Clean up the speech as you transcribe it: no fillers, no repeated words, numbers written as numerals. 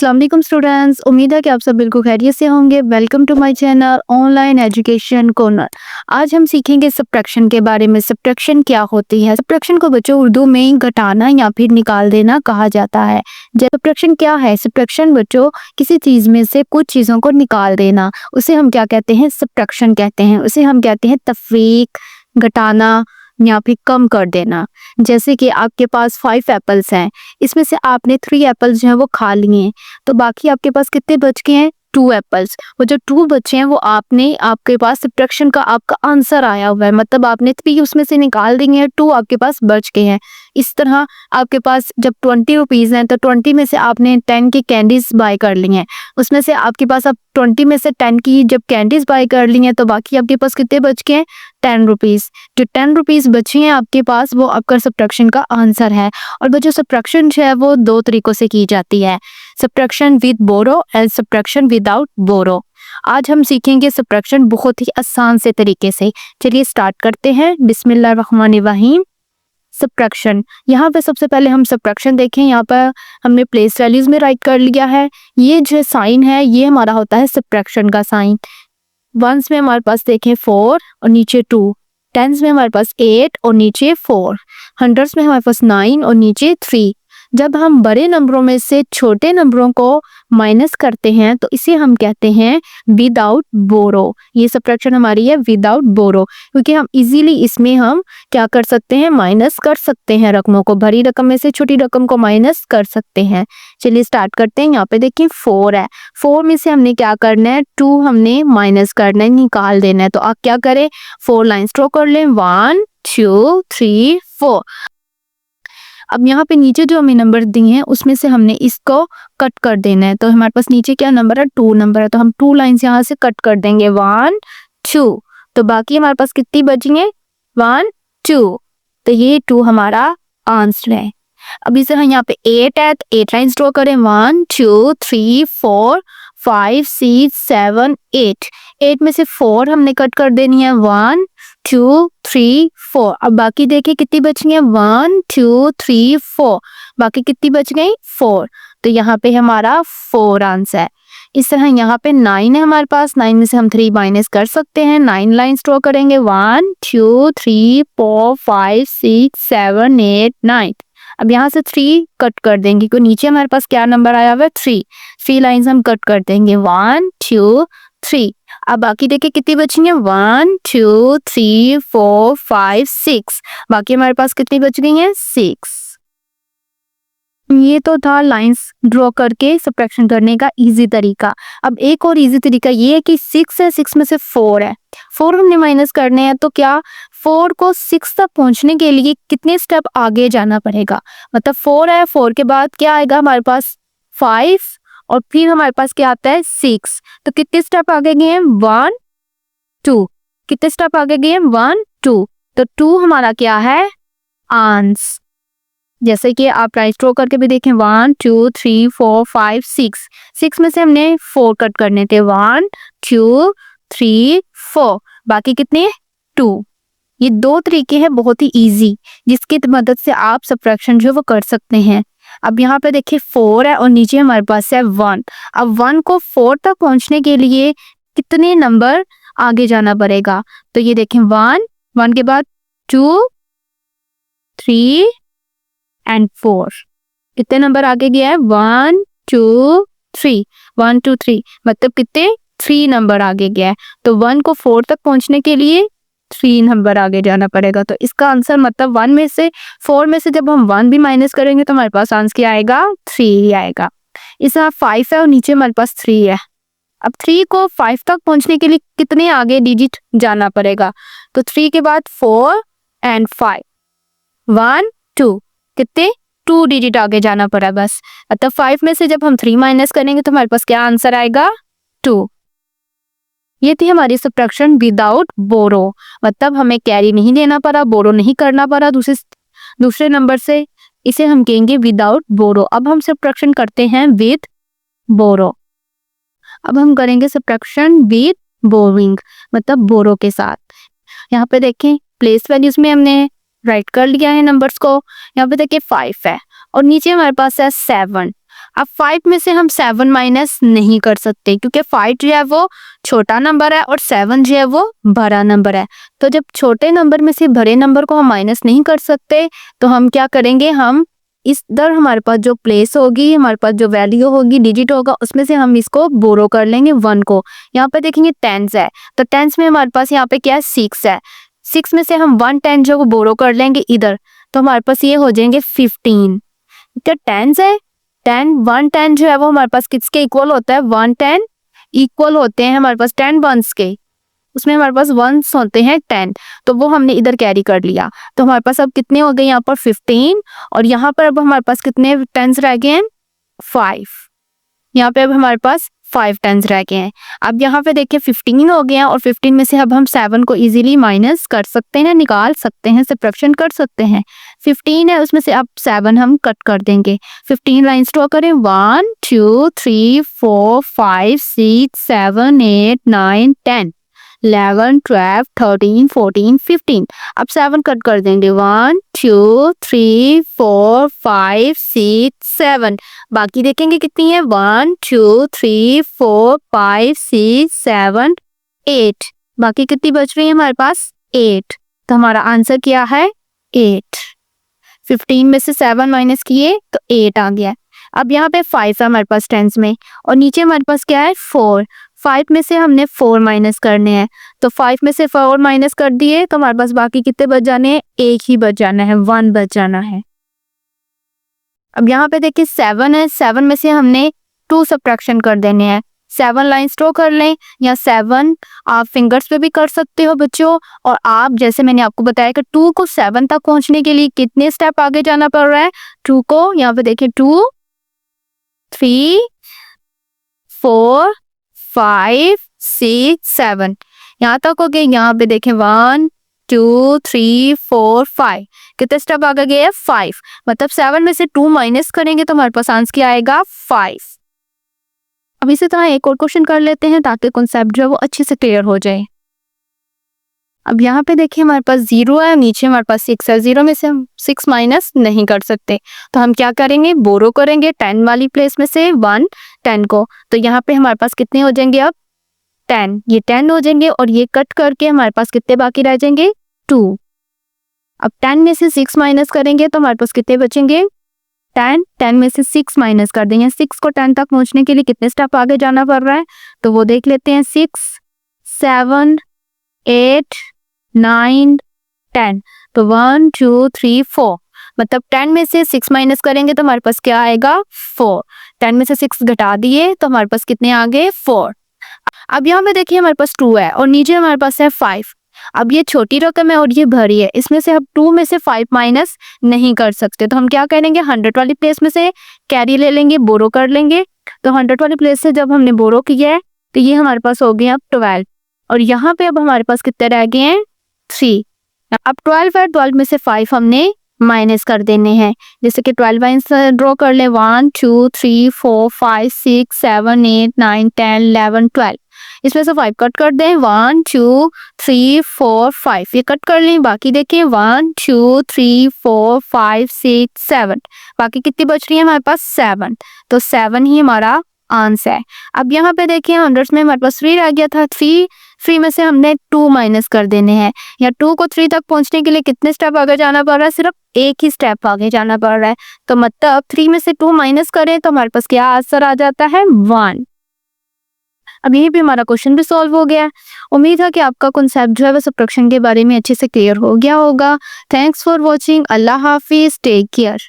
अस्सलाम वालेकुम स्टूडेंट्स, उम्मीद है कि आप सब बिल्कुल खैरियत से होंगे। Welcome to my channel online education corner. आज हम सीखेंगे सब्ट्रैक्शन के बारे में। सब्ट्रैक्शन क्या होती है? सब्ट्रैक्शन को बच्चों उर्दू में घटाना या फिर निकाल देना कहा जाता है। सब्ट्रैक्शन क्या है? सब्ट्रैक्शन बच्चों किसी चीज़ में से कुछ चीज़ों को निकाल देना, उसे हम क्या कहते हैं? सब्ट्रैक्शन कहते हैं। उसे हम कहते हैं तफरीक, घटाना या फिर कम कर देना। जैसे कि आपके पास 5 एप्पल्स हैं, इसमें से आपने 3 एप्पल्स जो हैं वो खा लिए, तो बाकी आपके पास कितने बच गए हैं? 2 एप्पल्स। वो जो 2 बचे हैं वो आपके पास सब्ट्रैक्शन का आपका आंसर आया हुआ है, मतलब आपने 3 उसमें से निकाल दिए हैं, 2 आपके पास बच गए हैं। इस तरह आपके पास जब 20 रुपीज़ हैं तो 20 में से आपने 10 की कैंडीज बाय कर ली हैं, उसमें से आपके पास अब 20 में से 10 की जब कैंडीज बाय कर ली हैं तो बाकी आपके पास कितने बच गए हैं? 10 रुपीज़। जो 10 रुपीज़ बची हैं आपके पास वो आपका सब्ट्रैक्शन का आंसर है। और वो जो सब्ट्रैक्शन है वो 2 तरीकों से की जाती है, subtraction with borrow and subtraction without borrow. आज हम सीखेंगे सब्ट्रैक्शन बहुत ही आसान से तरीके से। चलिए स्टार्ट करते हैं। बिस्मिल्लाहिर्रहमानिर्रहीम। सब्ट्रैक्शन, यहाँ पे सबसे पहले हम सब्ट्रैक्शन देखें। यहाँ पर हमने प्लेस वैल्यूज में राइट कर लिया है। ये जो साइन है ये हमारा होता है सब्ट्रैक्शन का साइन। वंस में हमारे पास देखें 4 और नीचे 2, टेंस में हमारे पास 8 और नीचे 4, हंड्रेड्स में हमारे पास 9 और नीचे 3। जब हम बड़े नंबरों में से छोटे नंबरों को माइनस करते हैं तो इसे हम कहते हैं विदाउट बोरो। ये सब्ट्रैक्शन हमारी है विदाउट बोरो, क्योंकि हम इजीली इसमें हम क्या कर सकते हैं? माइनस कर सकते हैं रकमों को, बड़ी रकम में से छोटी रकम को माइनस कर सकते हैं। चलिए स्टार्ट करते हैं। यहाँ पे देखिए 4 है, 4 में से हमने क्या करना है? 2 हमने माइनस करना है, निकाल देना है। तो आप क्या करें? 4 लाइन ड्रॉ कर लें, 1 2 3 4। अब यहाँ पे नीचे जो हमें नंबर दिए हैं उसमें से हमने इसको कट कर देना है। तो हमारे पास नीचे क्या नंबर है? 2 नंबर है, तो हम 2 लाइन्स यहाँ से कट कर देंगे, 1 2। तो बाकी हमारे पास कितनी बची है? 1 2। तो ये 2 हमारा आंसर है। अब इसे हम यहाँ पे 8 है तो 8 लाइन्स ड्रॉ करें, 1 2 3 4 5 6 7 8। 8 में से 4 हमने कट कर देनी है, 1 2 3 4। अब बाकी देखिए कितनी बच गई है? 1 2 3 4। बाकी कितनी बच गई? 4। तो यहाँ पे हमारा 4 आंसर है। इस तरह यहाँ पे 9 है हमारे पास, 9 में से हम 3 माइनस कर सकते हैं, 9 लाइन ड्रॉ करेंगे, 1 2 3 4 5 6 7 8 9। अब यहाँ से 3 कट कर देंगे क्योंकि नीचे हमारे पास क्या नंबर आया हुआ है? 3 लाइन्स हम कट कर देंगे, 1 2 3। अब बाकी देखिए कितनी बची है? 1 2 3 4 5 6। बाकी हमारे पास कितनी बच गई हैं? 6। ये तो था लाइंस ड्रॉ करके सब्ट्रैक्शन करने का इजी तरीका। अब एक और इजी तरीका ये है कि 6 है, 6 में से 4 है, 4 हमने माइनस करने हैं। तो क्या 4 को 6 तक पहुंचने के लिए कितने स्टेप आगे जाना पड़ेगा? मतलब 4 है, 4 के बाद क्या आएगा हमारे पास? 5 और फिर हमारे पास क्या आता है? 6। तो कितने स्टेप आगे गए हैं? 1 2। कितने स्टेप आगे गए हैं? 1 2। तो 2 हमारा क्या है? आंसर। जैसे कि आप राइट ड्रॉ करके भी देखें, 1 2 3 4 5 6। 6 में से हमने 4 कट करने थे, 1 2 3 4। बाकी कितने? 2। ये 2 तरीके हैं बहुत ही इजी, जिसकी मदद से आप सब्ट्रैक्शन जो वो कर सकते हैं। अब यहाँ पे देखिए 4 है और नीचे हमारे पास है 1। अब 1 को 4 तक पहुंचने के लिए कितने नंबर आगे जाना पड़ेगा? तो ये देखें 1 के बाद 2 3 एंड 4। कितने नंबर आगे गया है? 1 2 3। 1 2 3 मतलब कितने? 3 नंबर आगे गया है। तो 1 को 4 तक पहुंचने के लिए 3 नंबर आगे जाना पड़ेगा। तो इसका आंसर मतलब 1 में से 4 में से जब हम 1 भी माइनस करेंगे तो हमारे पास आंसर क्या आएगा? 3 ही आएगा। इस तरह 5 है और नीचे हमारे पास 3 है। अब 3 को 5 तक पहुंचने के लिए कितने आगे डिजिट जाना पड़ेगा? तो 3 के बाद 4 एंड 5, 1 2। कितने? 2 डिजिट आगे जाना पड़ा बस। मतलब 5 में से जब हम 3 माइनस करेंगे तो हमारे पास क्या आंसर आएगा? 2। ये थी हमारी सब्ट्रैक्शन विदाउट बोरो, मतलब हमें कैरी नहीं देना पड़ा, बोरो नहीं करना पड़ा दूसरे नंबर से। इसे हम कहेंगे विदाउट बोरो। अब हम सब्ट्रैक्शन करते हैं विद बोरो। अब हम करेंगे सब्ट्रैक्शन विद बोरिंग, मतलब बोरो के साथ। यहाँ पे देखें प्लेस वैल्यूज में हमने राइट कर लिया है नंबर्स को। यहाँ पे देखिए 5 है और नीचे हमारे पास है 7। अब 5 में से हम 7 माइनस नहीं कर सकते क्योंकि 5 जो है वो छोटा नंबर है और 7 जो है वो बड़ा नंबर है। तो जब छोटे नंबर में से बड़े नंबर को हम माइनस नहीं कर सकते तो हम क्या करेंगे, हम इधर हमारे पास जो प्लेस होगी, हमारे पास जो वैल्यू होगी, डिजिट होगा, उसमें से हम इसको बोरो कर लेंगे 1 को। यहाँ पे देखेंगे टेंस है, तो टेंस में हमारे पास यहाँ पे क्या है 6 है। 6 में से हम 1 10 जो बोरो कर लेंगे इधर, तो हमारे पास ये हो जाएंगे 15। तो टेंस है, 10 1 10 जो है वो हमारे पास किसके इक्वल होता है, 1 10 इक्वल होते हैं हमारे पास 10 वंस के, उसमें हमारे पास वंस होते हैं 10, तो वो हमने इधर कैरी कर लिया। तो हमारे पास अब कितने हो गए यहाँ पर 15, और यहाँ पर अब हमारे पास कितने टेंस रह गए हैं 5। यहाँ पे अब हमारे पास 5 टेंस रह गए हैं। अब यहाँ पे देखिए 15 हो गए हैं और 15 में से अब हम 7 को इजीली माइनस कर सकते हैं, निकाल सकते हैं, सब्ट्रैक्शन कर सकते हैं। 15 है उसमें से अब 7 हम कट कर देंगे। 15 लाइन्स ड्रॉ करें, 1 2 3 4 5 6 7 8 9 10 11 12 13 14 15। अब 7 कट कर देंगे, 1 2 3 4 5 6 7। बाकी देखेंगे कितनी है, 1 2 3 4 5 6 7 8। बाकी कितनी बच रही है हमारे पास 8। तो हमारा आंसर क्या है 8। 15 में से 7 माइनस किए तो 8 आ गया। अब यहाँ पे 5 है हमारे पास टेंस में, और नीचे हमारे पास क्या है 4। 5 में से हमने 4 माइनस करने हैं, तो 5 में से 4 माइनस कर दिए तो हमारे पास बाकी कितने बच जाने हैं, एक ही बच जाना है, 1 बच जाना है। अब यहाँ पे देखिए 7 है, 7 में से हमने 2 सब्ट्रैक्शन कर देने हैं। 7 लाइन स्ट्रो कर लें, या 7 आप फिंगर्स पे भी कर सकते हो बच्चों। और आप जैसे मैंने आपको बताया कि 2 को 7 तक पहुंचने के लिए कितने स्टेप आगे जाना पड़ रहा है, 2 को यहाँ पे देखिए 2 3 4 5 6 7 यहाँ तक हो गए। यहाँ पे देखें 1 2 3 4 5, कितने स्टेप आगे गए 5। मतलब 7 में से 2 माइनस करेंगे तो हमारे पास आंसर क्या आएगा 5। अब इसी तरह एक और क्वेश्चन कर लेते हैं ताकि कॉन्सेप्ट जो है वो अच्छे से क्लियर हो जाए। अब यहाँ पे देखिए हमारे पास 0 है, नीचे हमारे पास 6 है। 0 में से हम 6 माइनस नहीं कर सकते, तो हम क्या करेंगे, बोरो करेंगे 10 वाली प्लेस में से 1 10 को। तो यहाँ पे हमारे पास कितने हो जाएंगे अब 10, ये 10 हो जाएंगे, और ये कट करके हमारे पास कितने बाकी रह जाएंगे 2। अब 10 में से 6 माइनस करेंगे तो हमारे पास कितने बचेंगे 10। 10 में से 6 माइनस कर देंगे। 6 को 10 तक पहुंचने के लिए कितने स्टेप आगे जाना पड़ रहा है, तो वो देख लेते हैं। 6 7 8 9 10, तो 1 2 3 4। मतलब 10 में से 6 माइनस करेंगे तो हमारे पास क्या आएगा 4। 10 में से 6 घटा दिए तो हमारे पास कितने आ गए 4। अब यहाँ पे देखिए हमारे पास 2 है और नीचे हमारे पास है 5। अब ये छोटी रकम है और ये भरी है, इसमें से हम 2 में से 5 माइनस नहीं कर सकते, तो हम क्या करेंगे 100 वाली प्लेस में से कैरी ले लेंगे, बोरो कर लेंगे। तो 100 वाली प्लेस से जब हमने बोरो किया है तो ये हमारे पास हो गए अब 12, और यहाँ पे अब हमारे पास कितने रह गए हैं 3। अब 12 है, 12 में से 5 हमने माइनस कर देने हैं। जैसे कि 12 लाइन्स ड्रॉ कर ले, 1 2 3 4 5 6 7 8 9 10 11 12। इसमें से 5 कट कर दें, 1 2 3 4 5 ये कट कर लें। बाकी देखिए 1 2 3 4 5 6 7, बाकी कितनी बच रही है हमारे पास 7। तो 7 ही हमारा आंसर है। अब यहाँ पे देखिए 100 में हमारे पास 3 रह गया था। 3 में से हमने 2 माइनस कर देने हैं। या 2 को 3 तक पहुंचने के लिए कितने स्टेप आगे जाना पड़ रहा है, सिर्फ एक ही स्टेप आगे जाना पड़ रहा है। तो मतलब 3 में से 2 माइनस करें तो हमारे पास क्या आंसर आ जाता है 1। अब यहीं पे हमारा क्वेश्चन भी सॉल्व हो गया है। उम्मीद है कि आपका कॉन्सेप्ट जो है वो सब्ट्रैक्शन के बारे में अच्छे से क्लियर हो गया होगा। Thanks for watching. अल्लाह हाफिज, टेक केयर।